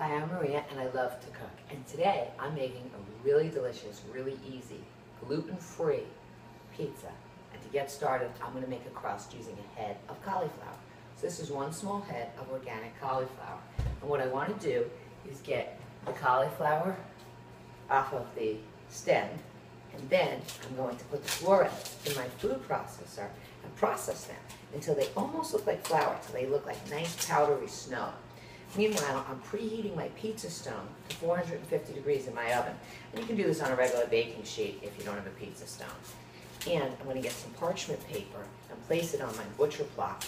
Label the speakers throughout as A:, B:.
A: Hi, I'm Maria and I love to cook. And today I'm making a really delicious, really easy, gluten-free pizza. And to get started, I'm going to make a crust using a head of cauliflower. So this is one small head of organic cauliflower. And what I want to do is get the cauliflower off of the stem, and then I'm going to put the florets in my food processor and process them until they almost look like flour, until they look like nice powdery snow. Meanwhile, I'm preheating my pizza stone to 450 degrees in my oven. And you can do this on a regular baking sheet if you don't have a pizza stone. And I'm going to get some parchment paper and place it on my butcher block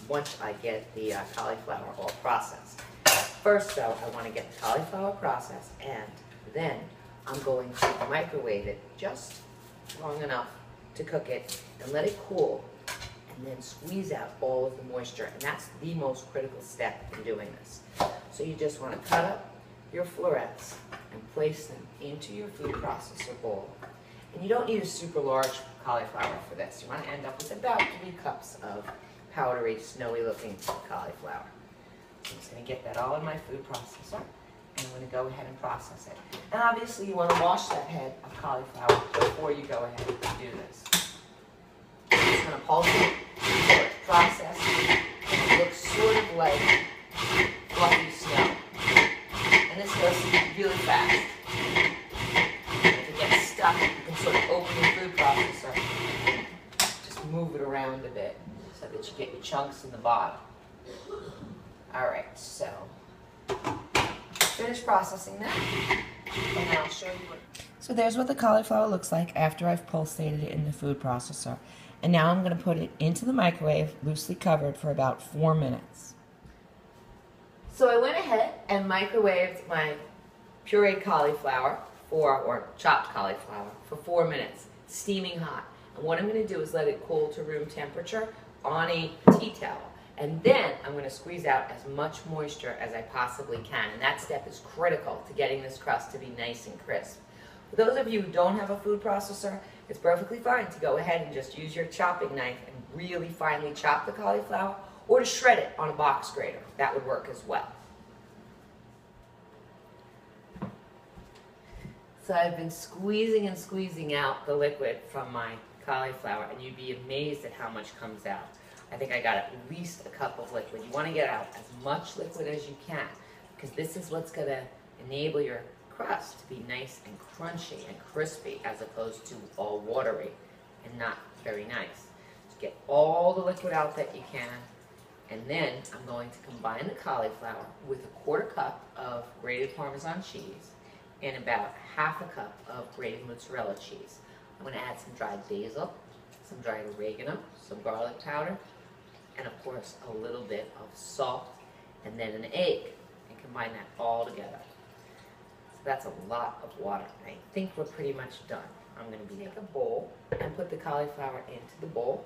A: once I get the cauliflower all processed. First, though, I want to get the cauliflower processed, and then I'm going to microwave it just long enough to cook it and let it cool, and then squeeze out all of the moisture. And that's the most critical step in doing this. So you just want to cut up your florets and place them into your food processor bowl. And you don't need a super large cauliflower for this. You want to end up with about 3 cups of powdery, snowy looking cauliflower. So I'm just going to get that all in my food processor, and I'm going to go ahead and process it. And obviously you want to wash that head of cauliflower before you go ahead and do this. I'm just going to pulse it until it's processed and it looks sort of like fluffy snow. And this goes really fast. If it gets stuck, you can sort of open your food processor and just move it around a bit so that you get your chunks in the bottom. Alright, so finish processing that, and then I'll show you what. So there's what the cauliflower looks like after I've pulsated it in the food processor. And now I'm going to put it into the microwave, loosely covered, for about 4 minutes. So I went ahead and microwaved my pureed cauliflower or chopped cauliflower for 4 minutes, steaming hot. And what I'm going to do is let it cool to room temperature on a tea towel. And then I'm going to squeeze out as much moisture as I possibly can. And that step is critical to getting this crust to be nice and crisp. For those of you who don't have a food processor, it's perfectly fine to go ahead and just use your chopping knife and really finely chop the cauliflower, or to shred it on a box grater. That would work as well. So I've been squeezing and squeezing out the liquid from my cauliflower, and you'd be amazed at how much comes out. I think I got at least a cup of liquid. You want to get out as much liquid as you can, because this is what's going to enable your crust to be nice and crunchy and crispy, as opposed to all watery and not very nice. Just get all the liquid out that you can, and then I'm going to combine the cauliflower with a 1/4 cup of grated Parmesan cheese and about 1/2 cup of grated mozzarella cheese. I'm going to add some dried basil, some dried oregano, some garlic powder, and of course a little bit of salt, and then an egg, and combine that all together. So that's a lot of water. I think we're pretty much done. I'm going to take a bowl and put the cauliflower into the bowl,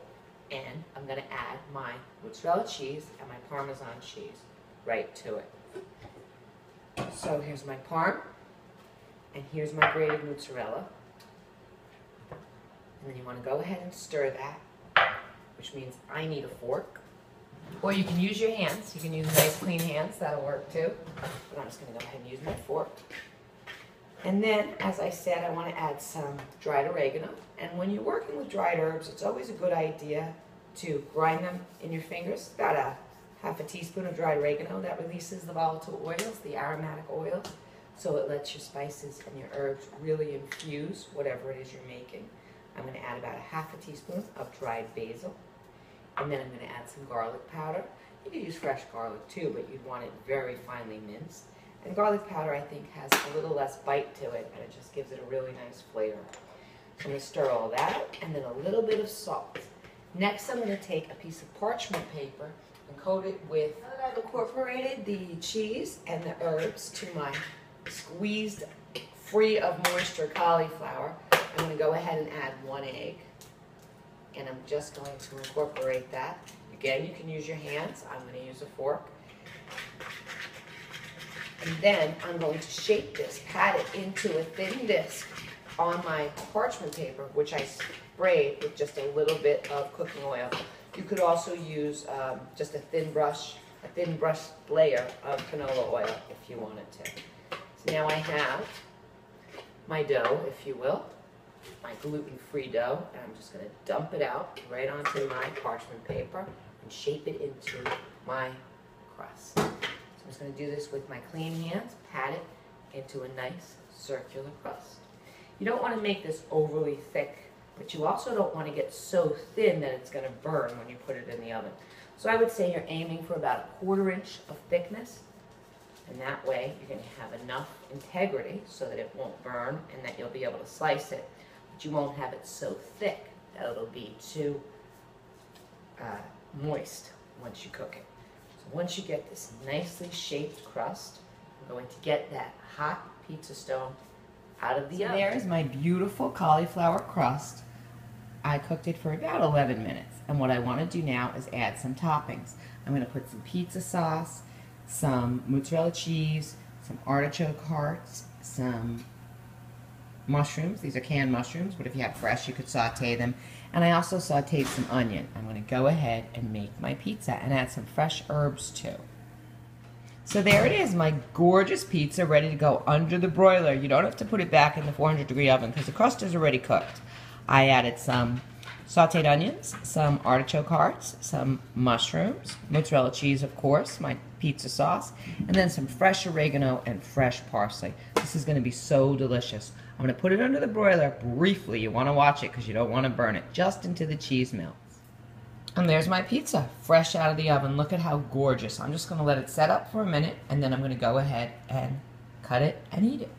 A: and I'm going to add my mozzarella cheese and my Parmesan cheese right to it. So here's my parm, and here's my grated mozzarella. And then you want to go ahead and stir that, which means I need a fork. Or you can use your hands. You can use nice clean hands. That'll work too. But I'm just going to go ahead and use my fork. And then, as I said, I want to add some dried oregano. And when you're working with dried herbs, it's always a good idea to grind them in your fingers. About a 1/2 teaspoon of dried oregano. That releases the volatile oils, the aromatic oils. So it lets your spices and your herbs really infuse whatever it is you're making. I'm going to add about a 1/2 teaspoon of dried basil, and then I'm going to add some garlic powder. You could use fresh garlic too, but you'd want it very finely minced. And garlic powder, I think, has a little less bite to it, and it just gives it a really nice flavor. So I'm going to stir all that out, and then a little bit of salt. Next, I'm going to take a piece of parchment paper and coat it with, now that I've incorporated the cheese and the herbs to my squeezed, free of moisture cauliflower, I'm going to go ahead and add 1 egg, and I'm just going to incorporate that. Again, you can use your hands. I'm going to use a fork. And then I'm going to shape this, pat it into a thin disc on my parchment paper, which I sprayed with just a little bit of cooking oil. You could also use just a thin brush a thin brushed layer of canola oil if you wanted to. So now I have my dough, if you will, my gluten-free dough, and I'm just going to dump it out right onto my parchment paper and shape it into my crust. So I'm just going to do this with my clean hands, pat it into a nice circular crust. You don't want to make this overly thick, but you also don't want to get so thin that it's going to burn when you put it in the oven. So I would say you're aiming for about 1/4 inch of thickness, and that way you're going to have enough integrity so that it won't burn and that you'll be able to slice it. But you won't have it so thick that it'll be too moist once you cook it. So once you get this nicely shaped crust, I'm going to get that hot pizza stone out of the oven. There's my beautiful cauliflower crust. I cooked it for about 11 minutes. And what I want to do now is add some toppings. I'm going to put some pizza sauce, some mozzarella cheese, some artichoke hearts, some mushrooms. These are canned mushrooms, but if you have fresh, you could saute them. And I also sauteed some onion. I'm going to go ahead and make my pizza and add some fresh herbs too. So there it is, my gorgeous pizza ready to go under the broiler. You don't have to put it back in the 400-degree oven because the crust is already cooked. I added some sauteed onions, some artichoke hearts, some mushrooms, mozzarella cheese, of course, my pizza sauce, and then some fresh oregano and fresh parsley. This is going to be so delicious. I'm going to put it under the broiler briefly. You want to watch it because you don't want to burn it, just into the cheese melts. And there's my pizza, fresh out of the oven. Look at how gorgeous. I'm just going to let it set up for a minute, and then I'm going to go ahead and cut it and eat it.